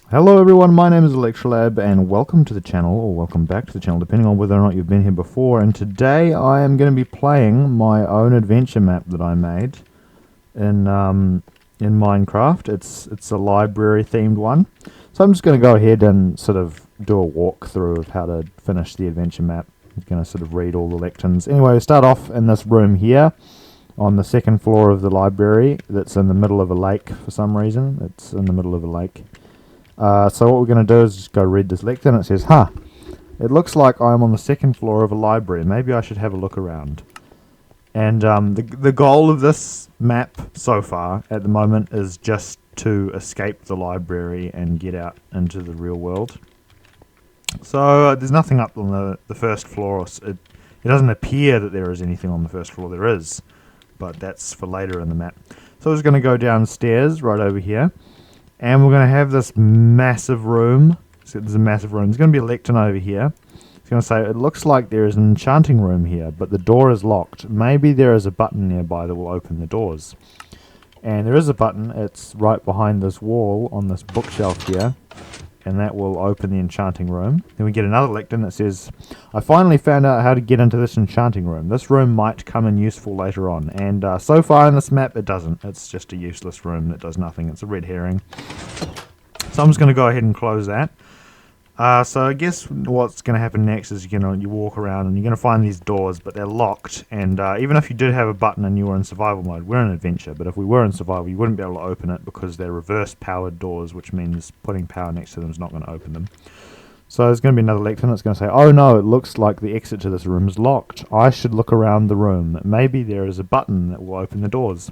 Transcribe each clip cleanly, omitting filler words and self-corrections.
Hello everyone, my name is Olectralab and welcome to the channel, or welcome back to the channel depending on whether or not you've been here before. And today I am going to be playing my own adventure map that I made in Minecraft. It's a library themed one. So I'm just going to go ahead and sort of do a walkthrough of how to finish the adventure map. I'm going to sort of read all the lectins. Anyway, we start off in this room here on the second floor of the library that's in the middle of a lake for some reason. It's in the middle of a lake. So what we're going to do is just go read this lectern. It says, it looks like I'm on the second floor of a library. Maybe I should have a look around. And the goal of this map so far at the moment is just to escape the library and get out into the real world. So there's nothing up on the first floor. It doesn't appear that there is anything on the first floor. There is, but that's for later in the map. So we're just going to go downstairs right over here. And we're going to have this massive room. So there's a massive room. There's going to be a lectern over here. It's going to say, it looks like there is an enchanting room here, but the door is locked. Maybe there is a button nearby that will open the doors. And there is a button. It's right behind this wall on this bookshelf here. And that will open the enchanting room. Then we get another lectern that says, I finally found out how to get into this enchanting room. This room might come in useful later on. And so far in this map, it doesn't. It's just a useless room that does nothing. It's a red herring. So I'm just going to go ahead and close that. So I guess what's going to happen next is you walk around and you're going to find these doors, but they're locked. And even if you did have a button and you were in survival mode, we're in adventure, but if we were in survival, you wouldn't be able to open it because they're reverse powered doors, which means putting power next to them is not going to open them. So there's going to be another lectern that's going to say, oh no, it looks like the exit to this room is locked. I should look around the room. Maybe there is a button that will open the doors.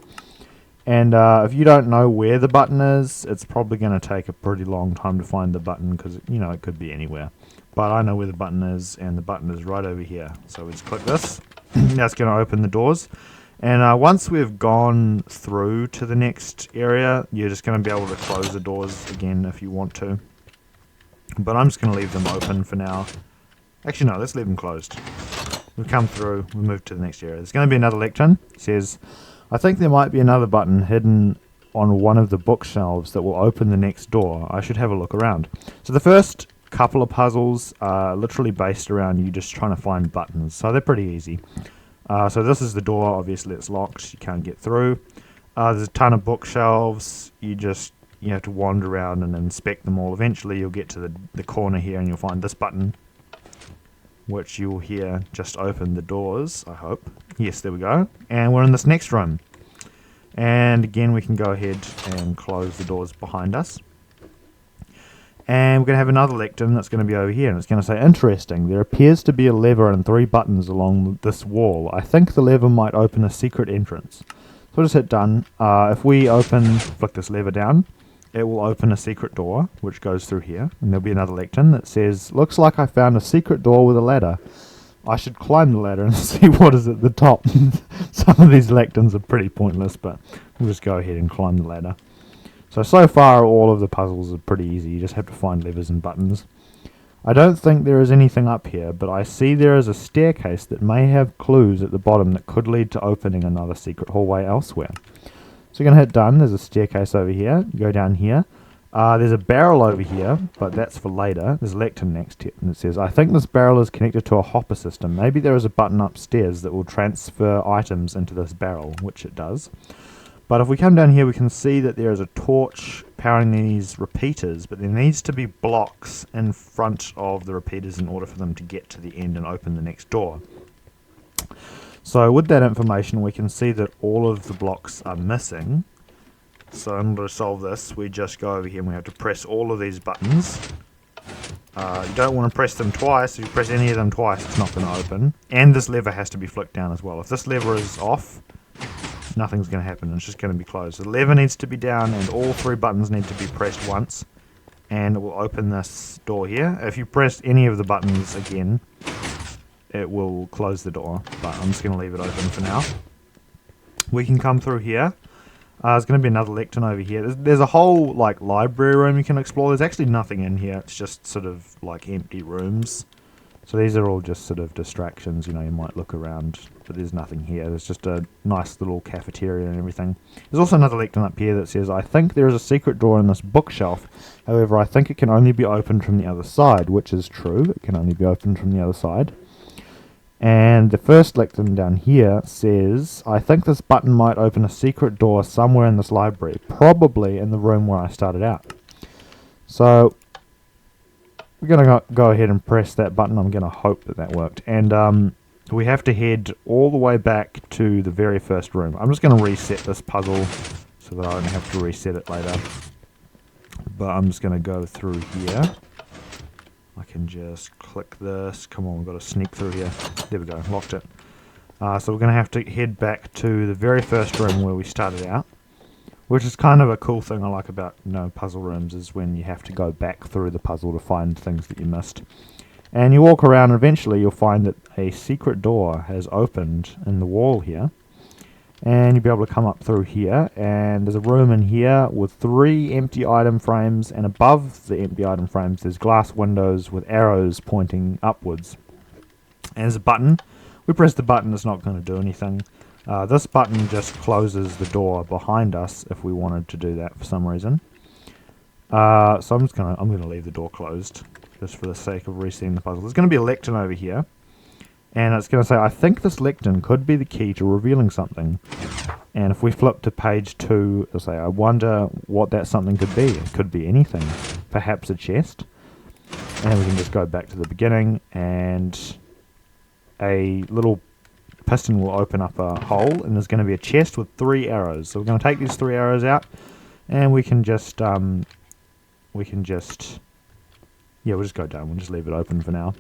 And if you don't know where the button is, it's probably going to take a pretty long time to find the button because, it could be anywhere. But I know where the button is, and the button is right over here. So we just click this. That's going to open the doors. And once we've gone through to the next area, you're just going to be able to close the doors again if you want to. But I'm just going to leave them open for now. Actually, no, let's leave them closed. We've come through, we move to the next area. There's going to be another lectern. It says, I think there might be another button hidden on one of the bookshelves that will open the next door. I should have a look around. So the first couple of puzzles are literally based around you just trying to find buttons. So they're pretty easy. So this is the door. Obviously it's locked. You can't get through. There's a ton of bookshelves. You have to wander around and inspect them all. Eventually you'll get to the corner here and you'll find this button, which you'll hear just open the doors, I hope. Yes, there we go. And we're in this next room. And again, we can go ahead and close the doors behind us. And we're going to have another lectern that's going to be over here. And it's going to say, interesting, there appears to be a lever and 3 buttons along this wall. I think the lever might open a secret entrance. So we'll just hit done. If we flick this lever down, it will open a secret door, which goes through here. And there'll be another lectern that says, looks like I found a secret door with a ladder. I should climb the ladder and see what is at the top. Some of these lecterns are pretty pointless, but we'll just go ahead and climb the ladder. So far, all of the puzzles are pretty easy. You just have to find levers and buttons. I don't think there is anything up here, but I see there is a staircase that may have clues at the bottom that could lead to opening another secret hallway elsewhere. So you're going to hit done. There's a staircase over here. You go down here. There's a barrel over here, but that's for later. There's a lectern next to it, and it says, I think this barrel is connected to a hopper system. Maybe there is a button upstairs that will transfer items into this barrel, which it does. But if we come down here, we can see that there is a torch powering these repeaters, but there needs to be blocks in front of the repeaters in order for them to get to the end and open the next door. So with that information, we can see that all of the blocks are missing. So in order to solve this, we just go over here and we have to press all of these buttons. You don't want to press them twice. If you press any of them twice, it's not going to open. And this lever has to be flicked down as well. If this lever is off, nothing's going to happen. It's just going to be closed. The lever needs to be down and all 3 buttons need to be pressed once. And it will open this door here. If you press any of the buttons again, it will close the door. But I'm just going to leave it open for now. We can come through here. There's going to be another lectern over here. There's a whole library room you can explore. There's actually nothing in here. It's just sort of empty rooms. So these are all just sort of distractions. You might look around but there's nothing here. There's just a nice little cafeteria and everything. There's also another lectern up here that says, I think there is a secret door in this bookshelf. However, I think it can only be opened from the other side, which is true. It can only be opened from the other side. And the first lectern down here says, I think this button might open a secret door somewhere in this library, probably in the room where I started out. So we're going to go ahead and press that button. I'm going to hope that that worked. And we have to head all the way back to the very first room. I'm just going to reset this puzzle so that I don't have to reset it later. But I'm just going to go through here. I can just click this. Come on, we've got to sneak through here. There we go, locked it. So we're going to have to head back to the very first room where we started out. Which is kind of a cool thing I like about puzzle rooms, is when you have to go back through the puzzle to find things that you missed. And you walk around and eventually you'll find that a secret door has opened in the wall here. And you'll be able to come up through here, and there's a room in here with 3 empty item frames, and above the empty item frames there's glass windows with arrows pointing upwards. And there's a button. We press the button, it's not going to do anything. This button just closes the door behind us if we wanted to do that for some reason. So I'm gonna leave the door closed just for the sake of resetting the puzzle. There's going to be a lectern over here, and it's going to say, I think this lectern could be the key to revealing something. And if we flip to page 2, it'll say, I wonder what that something could be. It could be anything, perhaps a chest. And we can just go back to the beginning, and a little piston will open up a hole, and there's going to be a chest with 3 arrows. So we're going to take these 3 arrows out, and we'll just go down. We'll just leave it open for now.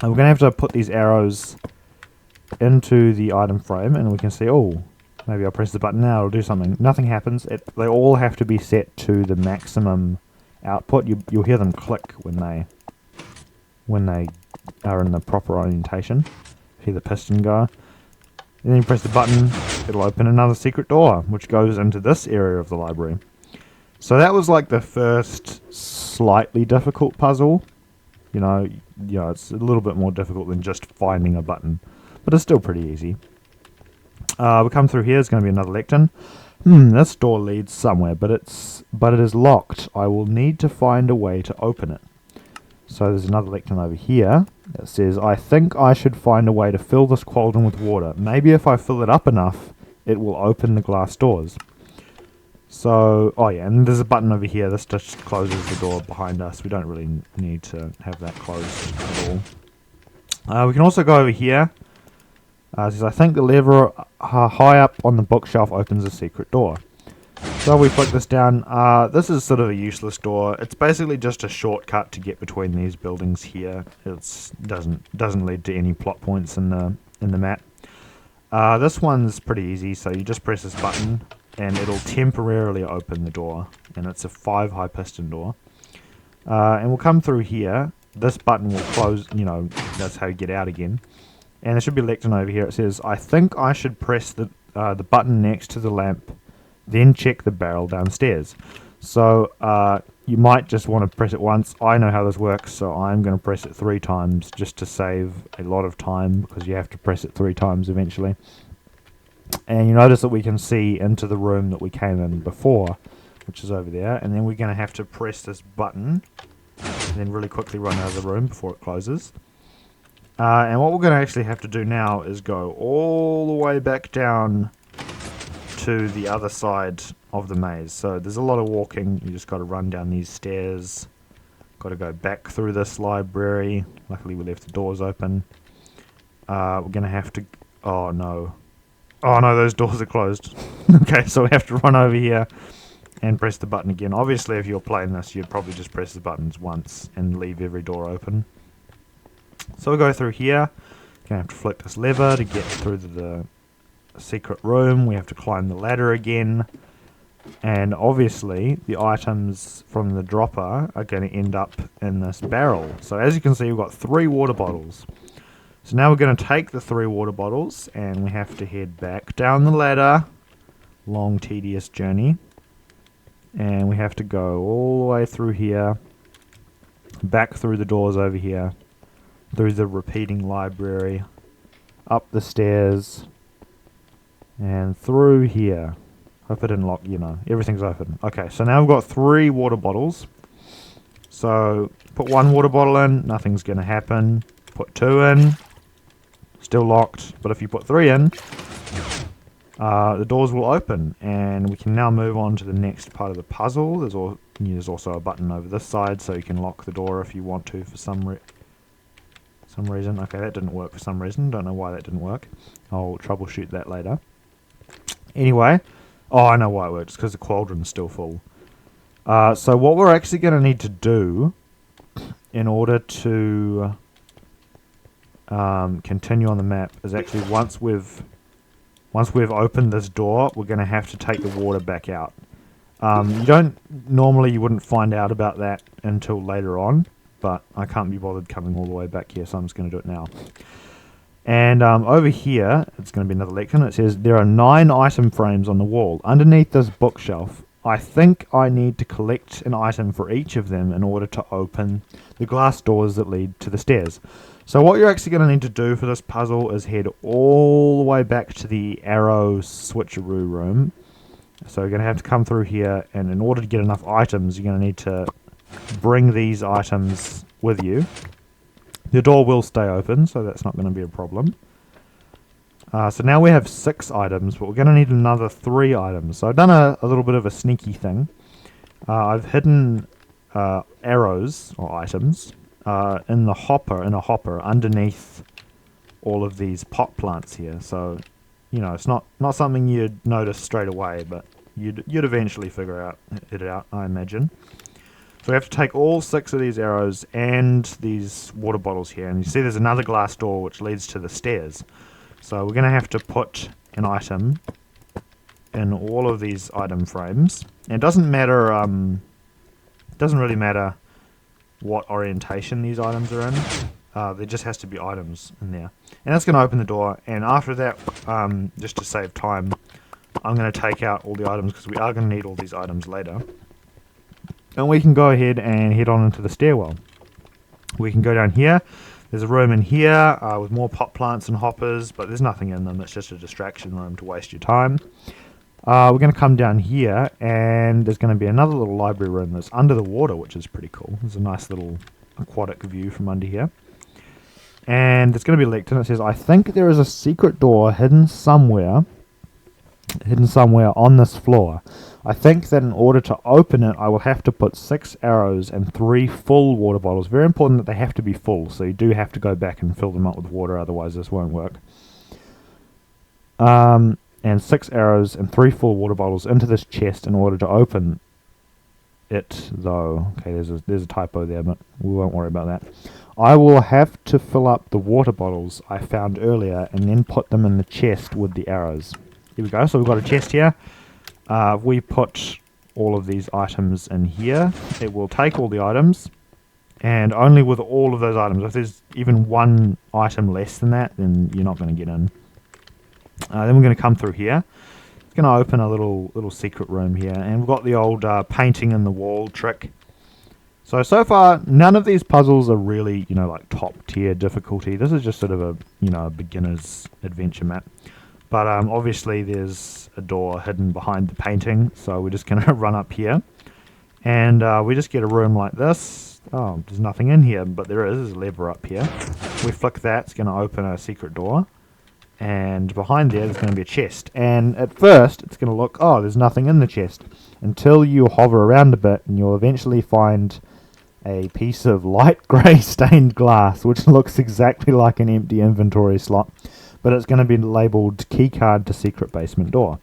And we're going to have to put these arrows into the item frame, and we can see, oh, maybe I'll press the button now, it'll do something. Nothing happens. They all have to be set to the maximum output. You'll hear them click when they are in the proper orientation. Hear the piston go. And then you press the button, it'll open another secret door, which goes into this area of the library. So that was like the first slightly difficult puzzle. It's a little bit more difficult than just finding a button, but it's still pretty easy. We come through here, there's going to be another lectern. This door leads somewhere, but it is locked. I will need to find a way to open it. So there's another lectern over here that says, I think I should find a way to fill this cauldron with water. Maybe if I fill it up enough, it will open the glass doors. So, oh yeah, and there's a button over here. This just closes the door behind us. We don't really need to have that closed at all. We can also go over here. It says, I think the lever high up on the bookshelf opens a secret door. So we flick this down. This is sort of a useless door. It's basically just a shortcut to get between these buildings here. It doesn't lead to any plot points in the map. This one's pretty easy. So you just press this button, and it'll temporarily open the door, and it's a 5 high piston door. And we'll come through here. This button will close. That's how you get out again. And there should be a lectern over here. It says, I think I should press the button next to the lamp, then check the barrel downstairs. So you might just want to press it once. I know how this works, so I'm going to press it 3 times just to save a lot of time, because you have to press it 3 times eventually. And you notice that we can see into the room that we came in before, which is over there. And then we're going to have to press this button, and then really quickly run out of the room before it closes. And what we're going to actually have to do now is go all the way back down to the other side of the maze. So there's a lot of walking. You just got to run down these stairs. Got to go back through this library. Luckily we left the doors open. We're going to have to... Oh no, those doors are closed. Okay, so we have to run over here and press the button again. Obviously if you're playing this, you'd probably just press the buttons once and leave every door open. So we'll go through here. Gonna have to flick this lever to get through the secret room. We have to climb the ladder again. And obviously the items from the dropper are going to end up in this barrel. So as you can see, we've got 3 water bottles. So now we're going to take the 3 water bottles, and we have to head back down the ladder. Long, tedious journey. And we have to go all the way through here, back through the doors over here, through the repeating library, up the stairs, and through here. Hope I didn't lock, everything's open. Okay, so now we've got 3 water bottles. So, put 1 water bottle in, nothing's going to happen. Put 2 in, still locked. But if you put 3 in, the doors will open. And we can now move on to the next part of the puzzle. There's also a button over this side, so you can lock the door if you want to for some reason. Okay, that didn't work for some reason. Don't know why that didn't work. I'll troubleshoot that later. Anyway, I know why it works, because the cauldron's still full. So what we're actually going to need to do in order to continue on the map is actually once we've opened this door, we're going to have to take the water back out. You wouldn't find out about that until later on, but I can't be bothered coming all the way back here, so I'm just going to do it now. And over here, it's going to be another lectern. It says, there are 9 item frames on the wall. Underneath this bookshelf, I think I need to collect an item for each of them in order to open the glass doors that lead to the stairs. So what you're actually going to need to do for this puzzle is head all the way back to the arrow switcheroo room. So you're going to have to come through here, and in order to get enough items, you're going to need to bring these items with you. The door will stay open, so that's not going to be a problem. So now we have 6 items, but we're going to need another 3 items. So I've done a little bit of a sneaky thing. I've hidden arrows, or items, in a hopper underneath all of these pot plants here. So, it's not something you'd notice straight away, but you'd eventually figure it out, I imagine. So we have to take all 6 of these arrows and these water bottles here. And you see there's another glass door which leads to the stairs. So we're going to have to put an item in all of these item frames. And it doesn't really matter what orientation these items are in. There just has to be items in there. And that's going to open the door. And after that, just to save time, I'm going to take out all the items because we are going to need all these items later. And we can go ahead and head on into the stairwell. We can go down here. There's a room in here with more pot plants and hoppers, but there's nothing in them. It's just a distraction room to waste your time. We're going to come down here, and there's going to be another little library room that's under the water, which is pretty cool. There's a nice little aquatic view from under here. And there's going to be a lectern. It says, I think there is a secret door hidden somewhere on this floor. I think that in order to open it, I will have to put 6 arrows and 3 full water bottles. Very important that they have to be full, so you do have to go back and fill them up with water, otherwise this won't work. And 6 arrows and 3 full water bottles into this chest in order to open it, though. Okay, there's a typo there, but we won't worry about that. I will have to fill up the water bottles I found earlier and then put them in the chest with the arrows. Here we go, so we've got a chest here. We put all of these items in here. It will take all the items, and only with all of those items. If there's even one item less than that, then you're not going to get in. Then we're going to come through here. It's going to open a little secret room here, and we've got the old painting in the wall trick. So far, none of these puzzles are really, like top tier difficulty. This is just sort of a beginner's adventure map. But obviously there's a door hidden behind the painting, so we're just going to run up here. And we just get a room like this. Oh, there's nothing in here, but there is. There's a lever up here. We flick that, it's going to open a secret door. And behind there's going to be a chest. And at first, it's going to look, there's nothing in the chest. Until you hover around a bit, and you'll eventually find a piece of light grey stained glass, which looks exactly like an empty inventory slot. But it's going to be labelled keycard to secret basement door.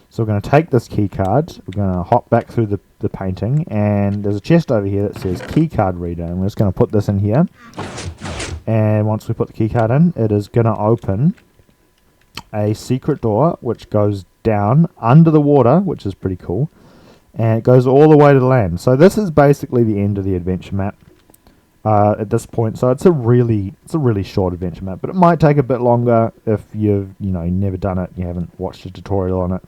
So we're going to take this keycard, we're going to hop back through the painting, and there's a chest over here that says keycard reader, and we're just going to put this in here. And once we put the keycard in, it is going to open a secret door which goes down under the water, which is pretty cool, and it goes all the way to the land. So this is basically the end of the adventure map. At this point, so it's a really short adventure map, but it might take a bit longer if you've never done it, you haven't watched a tutorial on it.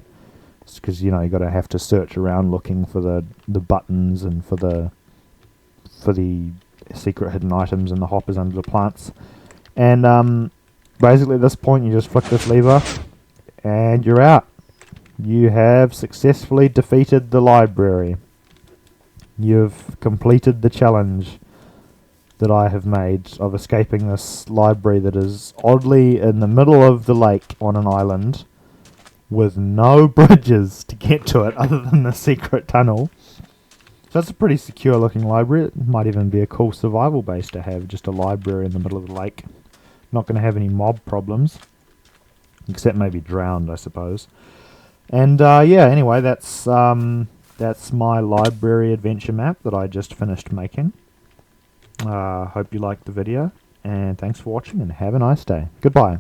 It's because you got to have to search around looking for the buttons and for the secret hidden items and the hoppers under the plants. And basically at this point you just flick this lever and you're out. You have successfully defeated the library. You've completed the challenge that I have made of escaping this library that is oddly in the middle of the lake on an island with no bridges to get to it other than the secret tunnel. So it's a pretty secure looking library. It might even be a cool survival base to have, just a library in the middle of the lake. Not going to have any mob problems, except maybe drowned, I suppose. And yeah, anyway, that's my library adventure map that I just finished making. Hope you liked the video, and thanks for watching, and have a nice day. Goodbye.